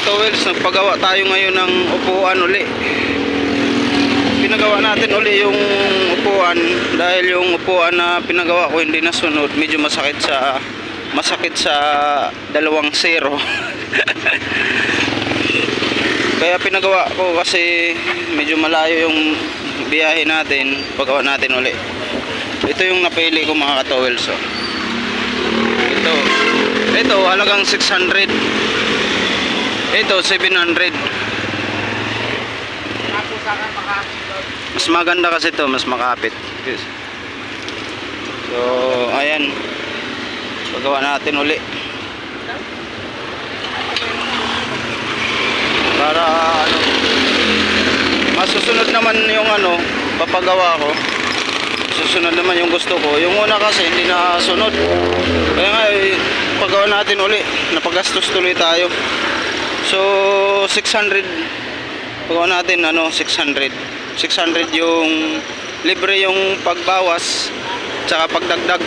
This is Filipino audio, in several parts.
towels, nagpagawa tayo ngayon ng upuan uli. Pinagawa natin uli yung upuan dahil yung upuan na pinagawa ko hindi nasunod, medyo masakit sa dalawang zero. Kaya pinagawa ko kasi medyo malayo yung biyahe natin, pagawa natin uli. Ito yung napili ko mga ka-towels. Oh. Ito halagang 600. Ito 700. Mas maganda kasi ito, mas makapit. So ayan, pagawa natin uli para ano, masusunod naman yung ano papagawa ko. Susunod naman yung gusto ko. Yung una kasi hindi na sunod, kaya nga pagawa natin uli, napagastos tuloy tayo. So 600 pagawa natin, ano, 600 yung libre yung pagbawas tsaka pagdagdag,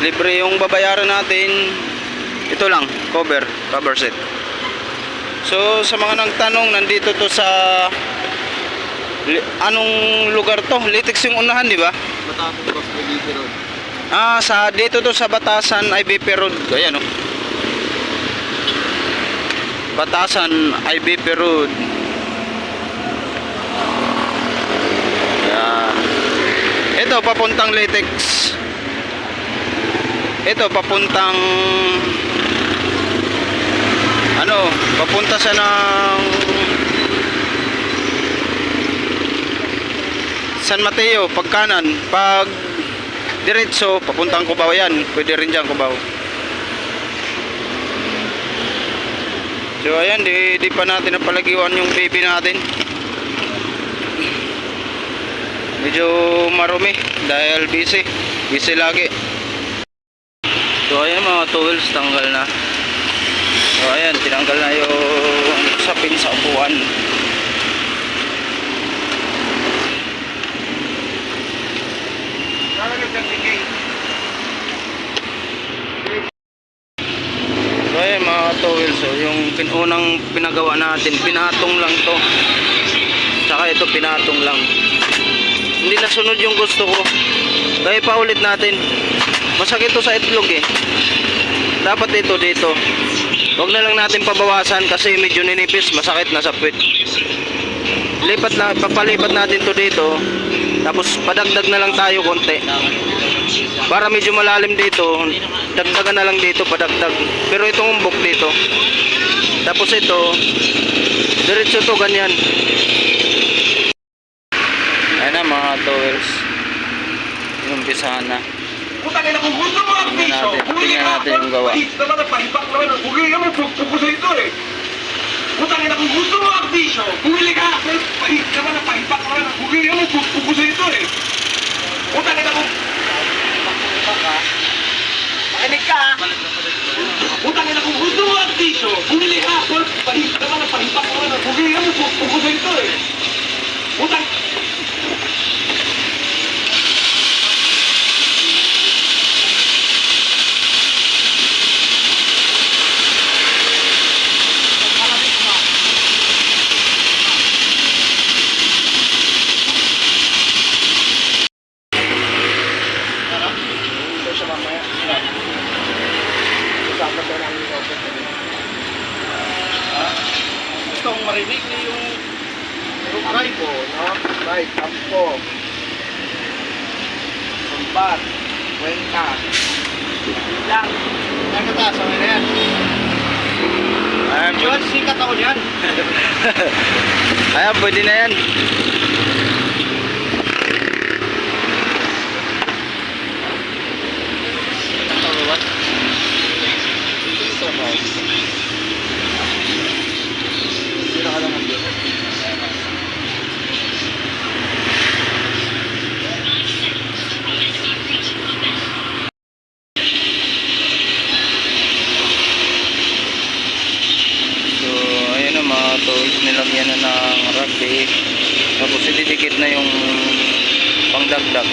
libre yung babayaran natin. Ito lang, cover set. So sa mga nagtanong, nandito to sa anong lugar to? Litex yung unahan, di ba? Batasan, IBP Road. Sa dito to sa Batasan, IBP Road. Ayan, oh. Batasan, IBP Road. Ayan. Ito papuntang Litex. Ito papuntang ano, papunta sa ng San Mateo, pag kanan, pag diretso, papuntang Cubao yan. Pwede rin dyan, Cubao. So ayan, di pa natin napalagiwan yung baby natin. Medyo marumi dahil busy lagi. So ayan mga tools, tanggal na. So ayan, tinanggal na yung sapin sa upuan. So ayan mga towels, so yung unang pinagawa natin, pinatong lang to, tsaka ito pinatong lang, hindi nasunod yung gusto ko, kaya paulit natin. Masakit to sa itlog eh, dapat ito dito, wag na lang natin pabawasan kasi medyo ninipis, masakit na sa puwit. Papalipat natin to dito, tapos padagdag na lang tayo konti para medyo malalim dito, dagdagan na lang dito, padagdag. Pero itong umbok dito, tapos ito diretso to ganyan. Ayan na mga towels, inumpisahan na. Tingnan natin yung gawa. Utangin akong gusto mo ang bisyo. Bumili ka. Pahit naman ang pahipak naman. Bumili mo pupuso ito eh. Utangin akong makinig ka. Utangin akong gusto mo ang bisyo. Bumili ka. Pahit naman ang pahipak naman. Bumili mo pupuso ito eh. Utang. Gustong marinig niyo yung drive po, no? Right, tampo, sumbat, kwenta, lang. Nagkataas, okay na yan. Ayan, Yun, sikat ako dyan. ayan, pwede na yan. Tools, nilagyan na ng rugby, tapos ididikit na yung pangdagdag.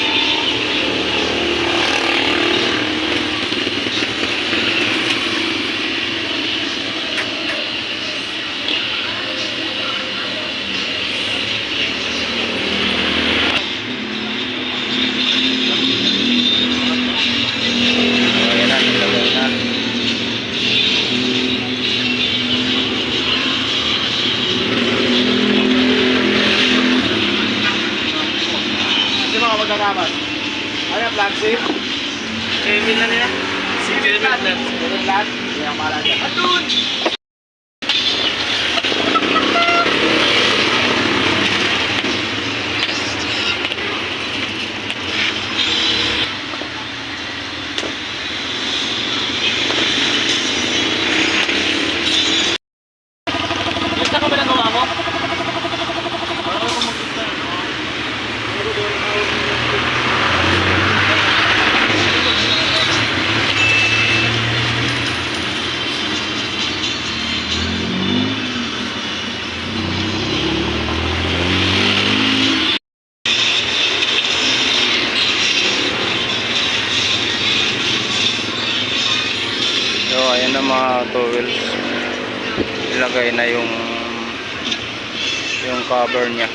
salamat. Ano yung flagship? Civil na nila? Civil land. Civil land? Hindi ang mahal dyan. Atun! Gusto ka ba ng gawa mo? So ayan na mga towels. Ilagay na yung cover niya.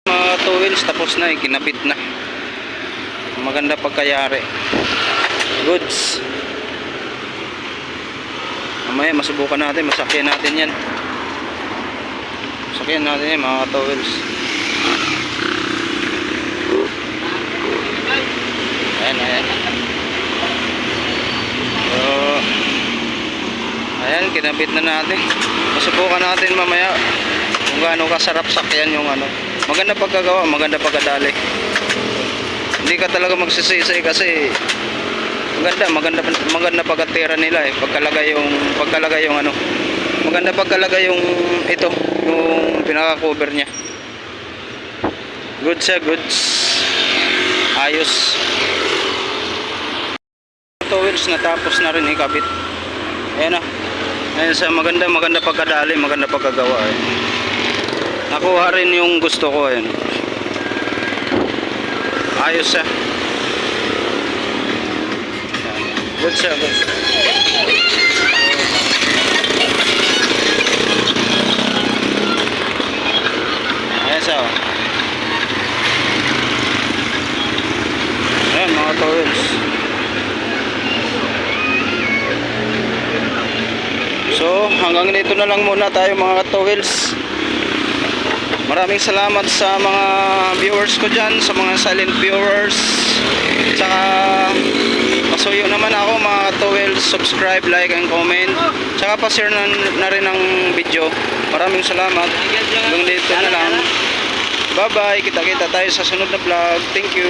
Mga towels tapos na, kinabit na. Maganda pagkayari. Goods. Mamaya masubukan natin, masakyan natin yan. Masakyan natin yan mga towels. Ayan, ayan. So, ayan, kinabit na natin. Masubukan natin mamaya kung gaano kasarap sakyan yung ano. Maganda pagkagawa, maganda pagkadali. Hindi ka talaga magsisisi kasi maganda pagkatira nila eh. Pagkalagay yung ano. Maganda pagkalagay yung ito, yung pinaka-cover niya. Goods siya, goods. Ayos. Towels natapos na rin ikabit. Ayan na. Ayan sa maganda pagkadali, maganda pagkagawa eh. Nakuha rin yung gusto ko eh. Ayos siya. Good siya, good. Ayan siya. Ayan mga towels. So hanggang dito na lang muna tayo mga towels. Maraming salamat sa mga viewers ko dyan, sa mga silent viewers. Tsaka pasuyo naman ako mga towels, subscribe, like, and comment. Tsaka pa-share na rin ang video. Maraming salamat. Hanggang dito na lang. Bye bye, kita-kita tayo sa sunod na vlog. Thank you.